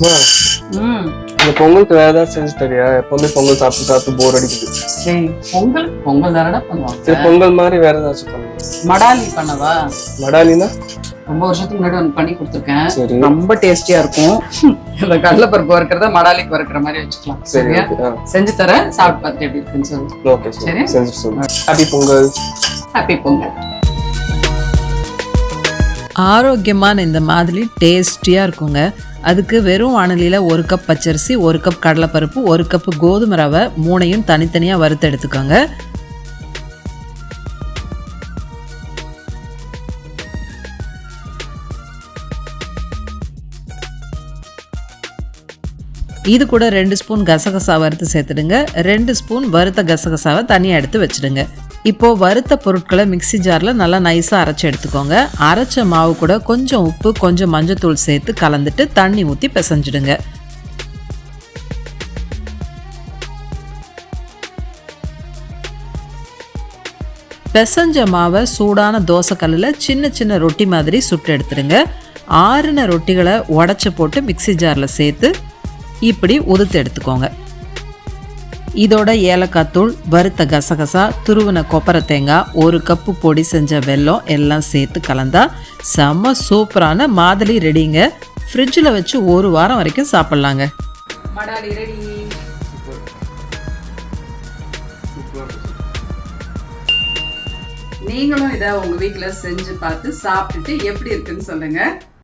இந்த பொங்கலுக்கு வேற ஏதாவது செஞ்சு தரியா? எப்பவுமே பொங்கல் சாப்பிட்டு சாப்பிட்டு போர் அடிக்குது. பொங்கல் தானடா பண்ணுவாங்க. சரி, பொங்கல் மாதிரி வேற ஏதாச்சும் பண்ணு. மடாலி பண்ணவா? மடாலினா ரொம்ப வருஷத்துக்கு முன்னாடி ஒன்று பண்ணி கொடுத்துருக்கேன். சரி. ரொம்ப டேஸ்டியா இருக்கும். இந்த கடலைப்பருப்பு வறுக்கிறத மடாலிக்கு வறுக்கிற மாதிரி வச்சுக்கலாம். சரி, சரியா? செஞ்சு தரேன், சாப்பிட்டு பார்த்துட்டு எப்படி இருக்குன்னு சொல்லு. ஓகே, சரி, செஞ்சு சொல்லு. ஹாப்பி பொங்கல். ஹாப்பி பொங்கல். ஆரோக்கியமான இந்த மாதிரி டேஸ்டியாக இருக்குங்க. அதுக்கு வெறும் வாணலியில் 1 கப் பச்சரிசி, 1 கப் கடலைப்பருப்பு, 1 கப் கோதுமை ரவை, 3ஐயும் தனித்தனியாக வறுத்து எடுத்துக்கோங்க. இது கூட 2 ஸ்பூன் கசகசா வறுத்து சேர்த்துடுங்க. 2 ஸ்பூன் வறுத்த கசகசாவை தனியாக எடுத்து வச்சுடுங்க. இப்போது வறுத்த பொருட்களை மிக்சி ஜாரில் நல்லா நைஸாக அரைச்சி எடுத்துக்கோங்க. அரைச்ச மாவு கூட கொஞ்சம் உப்பு, கொஞ்சம் மஞ்சத்தூள் சேர்த்து கலந்துட்டு தண்ணி ஊற்றி பிசைஞ்சிடுங்க. பிசைஞ்ச மாவை சூடான தோசைக்கல்லில் சின்ன சின்ன ரொட்டி மாதிரி சுட்டு எடுத்துடுங்க. ஆறின ரொட்டிகளை உடச்சி போட்டு மிக்சி ஜாரில் சேர்த்து இப்படி உதுத்து எடுத்துக்கோங்க. இதோட ஏலக்காய் தூள், வறுத்த கசகசா, துருவின கொப்பரை தேங்காய், 1 கப்பு பொடி செஞ்ச வெல்லம் எல்லாம் சேர்த்து கலந்தா செம்ம சூப்பரான மாதுளை ரெடிங்க. ஃப்ரிட்ஜில் வச்சு 1 வாரம் வரைக்கும் சாப்பிட்லாங்க. மடாலி ரெடி. நீங்களும் இதை உங்க வீட்டில் செஞ்சு பார்த்து சாப்பிட்டுட்டு எப்படி இருக்குன்னு சொல்லுங்க.